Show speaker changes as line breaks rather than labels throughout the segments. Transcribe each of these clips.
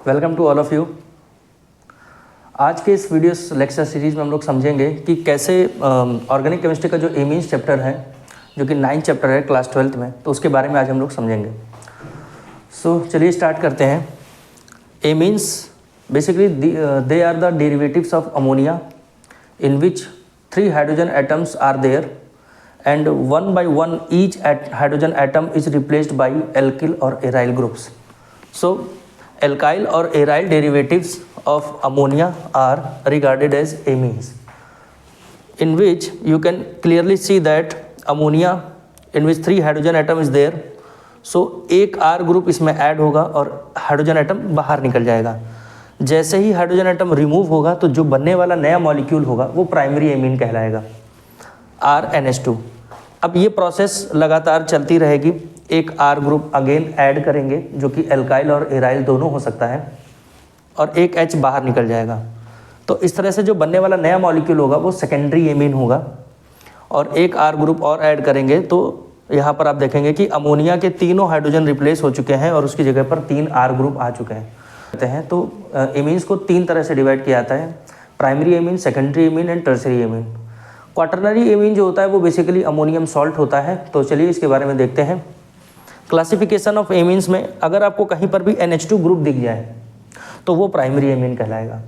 Welcome to all of you. आज के इस वीडियो लेक्चर सीरीज़ में हम लोग समझेंगे कि कैसे ऑर्गेनिक केमिस्ट्री का जो एमीन्स चैप्टर है, जो कि 9th चैप्टर है क्लास 12th में, तो उसके बारे में आज हम लोग समझेंगे। चलिए स्टार्ट करते हैं। Amines basically they are the derivatives of ammonia in which 3 hydrogen atoms are there and one by one each hydrogen atom is replaced by alkyl or aryl groups. So alkyl or aryl derivatives of ammonia are regarded as amines, in which you can clearly see that ammonia in which 3 hydrogen atom is there. So एक R group इसमें add होगा और hydrogen atom बाहर निकल जाएगा। जैसे ही hydrogen atom remove होगा तो जो बनने वाला नया मॉलिक्यूल होगा वो प्राइमरी एमीन कहलाएगा, RNH2। अब ये प्रोसेस लगातार चलती रहेगी। एक R ग्रुप अगेन ऐड करेंगे जो कि एल्काइल और एराइल दोनों हो सकता है, और एक H बाहर निकल जाएगा। तो इस तरह से जो बनने वाला नया मॉलिक्यूल होगा वो सेकेंडरी एमीन होगा। और एक R ग्रुप और ऐड करेंगे तो यहाँ पर आप देखेंगे कि अमोनिया के तीनों हाइड्रोजन रिप्लेस हो चुके हैं और उसकी जगह पर 3 R ग्रुप आ चुके हैं। तो एमीन्स को 3 तरह से डिवाइड किया जाता है: primary amine, secondary amine and tertiary amine. Quaternary amine जो होता है वो बेसिकली अमोनियम सॉल्ट होता है। तो चलिए इसके बारे में देखते हैं। क्लासिफिकेशन ऑफ एमीन्स में अगर आपको कहीं पर भी NH2 ग्रुप दिख जाए तो वो प्राइमरी एमीन कहलाएगा।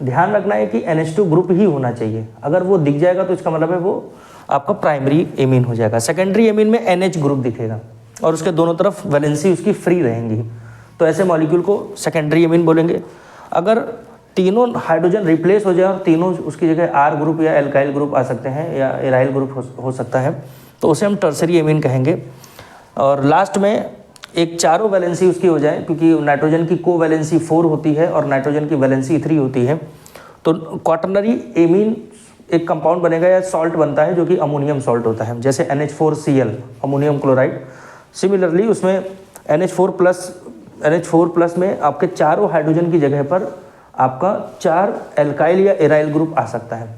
ध्यान रखना है कि NH2 ग्रुप ही होना चाहिए। अगर वो दिख जाएगा तो इसका मतलब है वो आपका प्राइमरी एमीन हो जाएगा। सेकेंडरी एमीन में NH ग्रुप दिखेगा और उसके दोनों तरफ वैलेंसी उसकी फ्री रहेंगी, तो ऐसे मॉलिक्यूल को सेकेंडरी एमीन बोलेंगे। अगर तीनों हाइड्रोजन रिप्लेस हो जाए और तीनों उसकी जगह R ग्रुप या एल्काइल ग्रुप आ सकते हैं या एराइल ग्रुप हो सकता है, तो उसे हम टर्सरी एमीन कहेंगे। और लास्ट में एक चारों वैलेंसी उसकी हो जाए, क्योंकि नाइट्रोजन की को वैलेंसी 4 होती है और नाइट्रोजन की वैलेंसी 3 होती है, तो क्वाटरनरी एमीन एक कंपाउंड बनेगा या सॉल्ट बनता है जो कि अमोनियम सॉल्ट होता है, जैसे NH4Cl अमोनियम क्लोराइड। सिमिलरली उसमें NH4 प्लस में आपके चारों हाइड्रोजन की जगह पर आपका 4 एल्काइल या एराइल ग्रुप आ सकता है।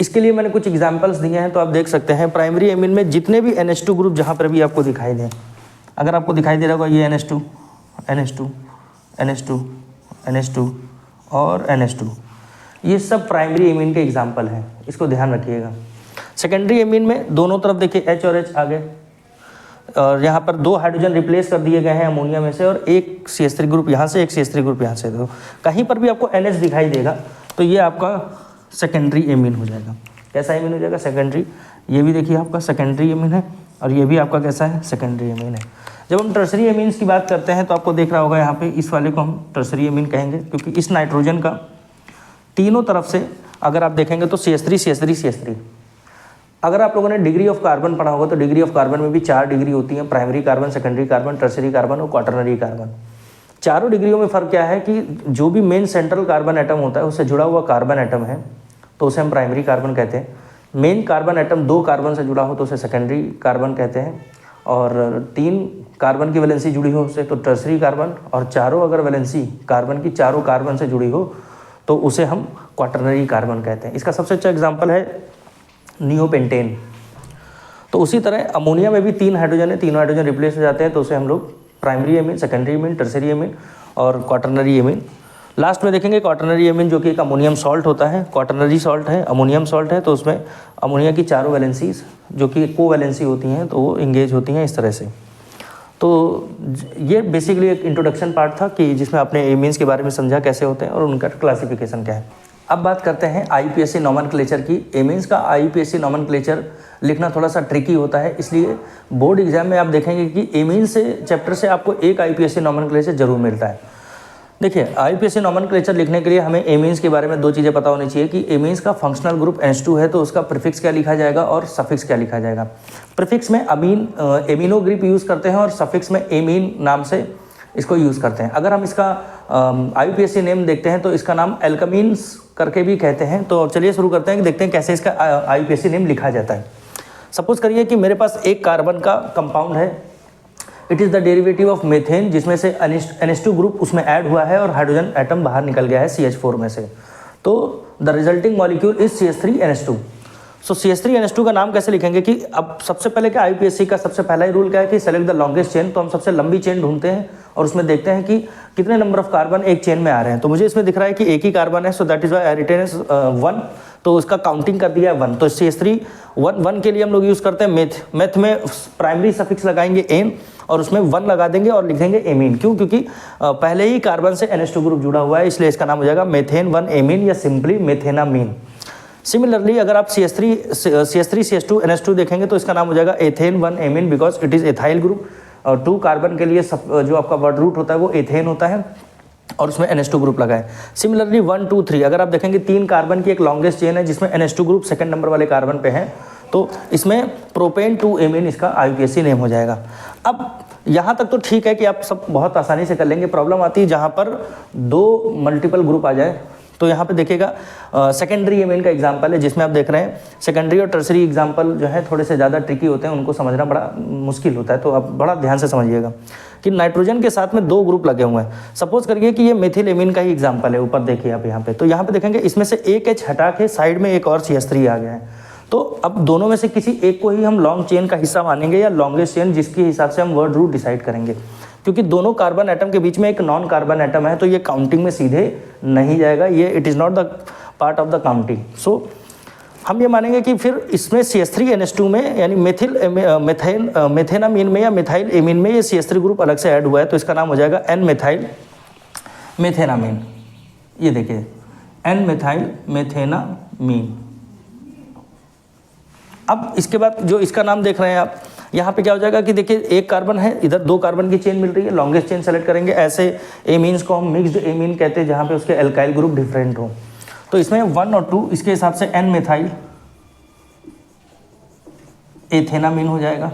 इसके लिए मैंने कुछ एग्जांपल्स दिए हैं, तो आप देख सकते हैं। प्राइमरी एमीन में जितने भी NH2 ग्रुप जहाँ पर भी आपको दिखाई दें, अगर आपको दिखाई दे रहा होगा ये NH2 और NH2, ये सब प्राइमरी एमीन के एग्जाम्पल हैं, इसको ध्यान रखिएगा। सेकेंडरी एमीन में दोनों तरफ देखिए H और H आ गए, और यहाँ पर 2 हाइड्रोजन रिप्लेस कर दिए गए हैं अमोनिया में से, और एक CH3 ग्रुप यहाँ से, एक CH3 ग्रुप यहाँ से। तो कहीं पर भी आपको NH दिखाई देगा तो ये आपका सेकेंडरी एमीन हो जाएगा। कैसा एमीन हो जाएगा? सेकेंडरी। ये भी देखिए आपका सेकेंडरी एमीन है, और ये भी आपका कैसा है? सेकेंडरी एमीन है। जब हम टर्सरी एमीन्स की बात करते हैं तो आपको देख रहा होगा यहाँ पे इस वाले को हम टर्सरी एमीन कहेंगे, क्योंकि इस नाइट्रोजन का तीनों तरफ से अगर आप देखेंगे तो CH3। अगर आप लोगों ने डिग्री ऑफ कार्बन पढ़ा होगा तो डिग्री ऑफ कार्बन में भी 4 डिग्री होती हैं: primary carbon, secondary carbon, tertiary carbon और क्वाटरनरी कार्बन। चारों डिग्रियों में फ़र्क क्या है कि जो भी मेन सेंट्रल कार्बन एटम होता है उससे जुड़ा हुआ कार्बन एटम है तो उसे हम प्राइमरी कार्बन कहते हैं। मेन कार्बन एटम 2 कार्बन से जुड़ा हो तो उसे सेकेंडरी कार्बन कहते हैं, और 3 कार्बन की वैलेंसी जुड़ी हो उससे तो टर्सरी कार्बन, और चारों अगर वैलेंसी कार्बन की चारों कार्बन से जुड़ी हो तो उसे हम क्वाटरनरी कार्बन कहते हैं। इसका सबसे अच्छा एग्जाम्पल है नियोपेंटेन। तो उसी तरह अमोनिया में भी 3 हाइड्रोजन है, 3 हाइड्रोजन रिप्लेस हो जाते हैं तो उसे हम लोग primary amine, secondary amine, tertiary amine और क्वाटरनरी एमीन। लास्ट में देखेंगे क्वाटरनरी एमीन जो कि एक अमोनियम सॉल्ट होता है। क्वाटरनरी सॉल्ट है, अमोनियम सॉल्ट है, तो उसमें अमोनिया की चारों वैलेंसीज जो कि को वैलेंसी होती हैं तो वो इंगेज होती हैं इस तरह से। तो ये बेसिकली एक इंट्रोडक्शन पार्ट था कि जिसमें आपने एमीन्स के बारे में समझा कैसे होते हैं और उनका क्लासिफिकेशन क्या है। अब बात करते हैं IUPAC नॉमेनक्लेचर की। एमीन्स का IUPAC नॉमेनक्लेचर लिखना थोड़ा सा ट्रिकी होता है, इसलिए बोर्ड एग्जाम में आप देखेंगे कि एमीन्स से चैप्टर से आपको एक IUPAC नॉमेनक्लेचर जरूर मिलता है। देखिए, IUPAC नॉमेनक्लेचर लिखने के लिए हमें एमीन्स के बारे में 2 चीज़ें पता होनी चाहिए कि एमीन्स का फंक्शनल ग्रुप NH2 है तो उसका प्रीफिक्स क्या लिखा जाएगा और सफिक्स क्या लिखा जाएगा। प्रीफिक्स में एमिनो ग्रुप यूज़ करते हैं और सफिक्स में एमीन नाम से इसको यूज़ करते हैं। अगर हम इसका IUPAC नेम देखते हैं तो इसका नाम एल्कमीन्स करके भी कहते हैं। तो चलिए शुरू करते हैं कि देखते हैं कैसे इसका IUPAC नेम लिखा जाता है। सपोज करिए कि मेरे पास एक कार्बन का कंपाउंड है, it is the derivative of methane, जिसमें से NH2 ग्रुप उसमें ऐड हुआ है और हाइड्रोजन एटम बाहर निकल गया है CH4 में से। तो the resulting molecule is CH3NH2। So CH3NH2 का नाम कैसे लिखेंगे कि अब सबसे पहले क्या IUPAC का सबसे पहला ही रूल क्या है कि सेलेक्ट द लॉन्गेस्ट चेन, तो हम सबसे लंबी चेन ढूंढते हैं और उसमें देखते हैं कि कितने नंबर ऑफ कार्बन एक चेन में आ रहे हैं। तो मुझे इसमें दिख रहा है कि एक ही कार्बन है, so that is why I written 1, तो उसका काउंटिंग कर दिया है 1। तो CH3 1 के लिए हम लोग यूज़ करते हैं मेथ में प्राइमरी सफिक्स लगाएंगे एन और उसमें 1 लगा देंगे और लिखेंगे एमीन। क्यों? क्योंकि पहले ही कार्बन से NH2 ग्रुप जुड़ा हुआ है, इसलिए इसका नाम हो जाएगा मेथेन 1 एमीन या सिंपली मेथेनामीन। सिमिलरली अगर आप CH3CH2NH2 देखेंगे तो इसका नाम हो जाएगा ethane 1 amine because it is ethyl group. और 2 कार्बन के लिए जो आपका वर्ड रूट होता है वो एथेन होता है और उसमें NH2 ग्रुप लगा है। सिमिलरली 1 2 3 अगर आप देखेंगे 3 कार्बन की एक लॉन्गेस्ट चेन है जिसमें NH2 ग्रुप सेकंड नंबर वाले कार्बन पे है, तो इसमें प्रोपेन 2 एमीन इसका IUPAC नेम हो जाएगा। अब यहाँ तक तो ठीक है कि आप सब बहुत आसानी से कर लेंगे। प्रॉब्लम आती है जहाँ पर 2 मल्टीपल ग्रुप आ जाए। तो यहाँ पे देखिएगा सेकेंडरी एमीन का एग्जांपल है जिसमें आप देख रहे हैं सेकेंडरी और टर्सरी एग्जांपल जो है थोड़े से ज़्यादा ट्रिकी होते हैं, उनको समझना बड़ा मुश्किल होता है। तो आप बड़ा ध्यान से समझिएगा कि नाइट्रोजन के साथ में 2 ग्रुप लगे हुए हैं। सपोज करिए कि ये मेथिल एमीन का ही एग्जाम्पल है, ऊपर देखिए आप यहाँ पे। तो यहाँ पे देखेंगे इसमें से एक H हटा के साइड में एक और CH3 आ गया है। तो अब दोनों में से किसी एक को ही हम लॉन्ग चेन का हिस्सा मानेंगे या लॉन्गेस्ट चेन, जिसके हिसाब से हम वर्ड रूट डिसाइड करेंगे। क्योंकि दोनों कार्बन एटम के बीच में एक नॉन कार्बन एटम है, तो ये काउंटिंग में सीधे नहीं जाएगा, ये it is not the part of the counting. So हम ये मानेंगे कि फिर इसमें CH3NH2 में यानी मेथेनामीन में या मिथाइल एमीन में ये CH3 ग्रुप अलग से ऐड हुआ है, तो इसका नाम हो जाएगा N मिथाइल मेथेनामीन। ये देखिए N मिथाइल मेथेनामीन। अब इसके बाद जो इसका नाम देख रहे हैं आप, यहाँ पे क्या हो जाएगा कि देखिए एक कार्बन है, इधर 2 कार्बन की चेन मिल रही है, लॉन्गेस्ट चेन सेलेक्ट करेंगे। ऐसे एमीन्स को हम मिक्स्ड एमीन कहते हैं जहाँ पे उसके एल्काइल ग्रुप डिफरेंट हो। तो इसमें 1 और 2 इसके हिसाब से N मिथाइल एथेनामीन हो जाएगा।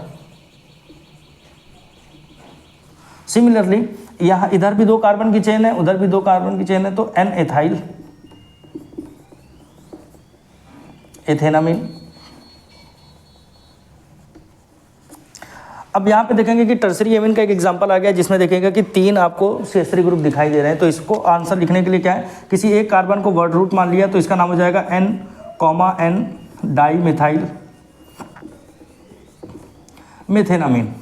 सिमिलरली यहाँ इधर भी 2 कार्बन की चेन है, उधर भी 2 कार्बन की चेन है, तो N एथाइल एथेनामीन। अब यहाँ पे देखेंगे कि टर्सरी एमीन का एक एग्जांपल आ गया जिसमें देखेंगे कि 3 आपको CH3 ग्रुप दिखाई दे रहे हैं। तो इसको आंसर लिखने के लिए क्या है, किसी एक कार्बन को वर्ड रूट मान लिया, तो इसका नाम हो जाएगा N, डाई मिथाइल मेथेनामीन।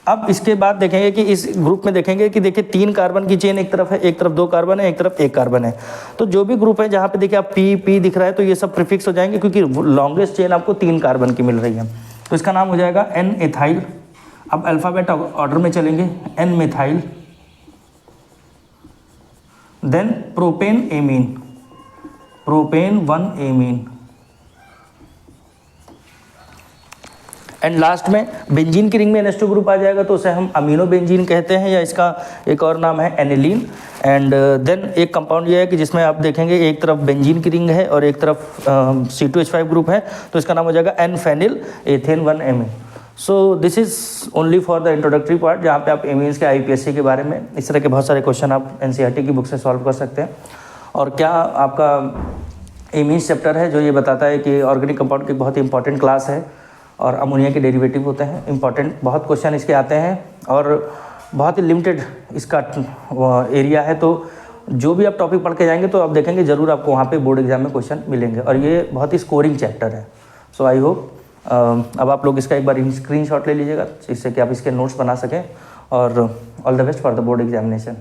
अब इसके बाद देखेंगे कि इस ग्रुप में देखेंगे कि देखिए 3 कार्बन की चेन एक तरफ है, एक तरफ 2 कार्बन है, एक तरफ 1 कार्बन है। तो जो भी ग्रुप है जहाँ पे देखिए आप P दिख रहा है, तो ये सब प्रीफिक्स हो जाएंगे क्योंकि लॉन्गेस्ट चेन आपको 3 कार्बन की मिल रही है। तो इसका नाम हो जाएगा N एथाइल। अब अल्फ़ाबेट ऑर्डर में चलेंगे, N methyl, then propane amine, propane 1 amine, and last में बेंजीन की रिंग में NH2 ग्रुप आ जाएगा, तो उसे हम अमीनो बेंजीन कहते हैं या इसका एक और नाम है एनिलीन। एंड देन एक कंपाउंड ये है कि जिसमें आप देखेंगे एक तरफ बेंजीन की रिंग है और एक तरफ C2H5 ग्रुप है, तो इसका नाम हो जाएगा N phenyl ethane 1 amine. So this is only for the introductory part, जहाँ पे आप एमीन्स के IUPAC के बारे में इस तरह के बहुत सारे क्वेश्चन आप NCERT की बुक से सॉल्व कर सकते हैं। और क्या आपका एमीन्स चैप्टर है जो ये बताता है कि ऑर्गेनिक कंपाउंड की बहुत ही इंपॉर्टेंट क्लास है और अमोनिया के डेरिवेटिव होते हैं इंपॉर्टेंट, बहुत क्वेश्चन इसके आते हैं और बहुत ही लिमिटेड इसका एरिया है। तो जो भी आप टॉपिक पढ़ के जाएंगे तो आप देखेंगे ज़रूर आपको वहाँ पे बोर्ड एग्जाम में क्वेश्चन मिलेंगे और ये बहुत ही स्कोरिंग चैप्टर है। सो आई होप अब आप लोग इसका एक बार स्क्रीनशॉट ले लीजिएगा जिससे कि आप इसके नोट्स बना सकें और all the best for the board examination.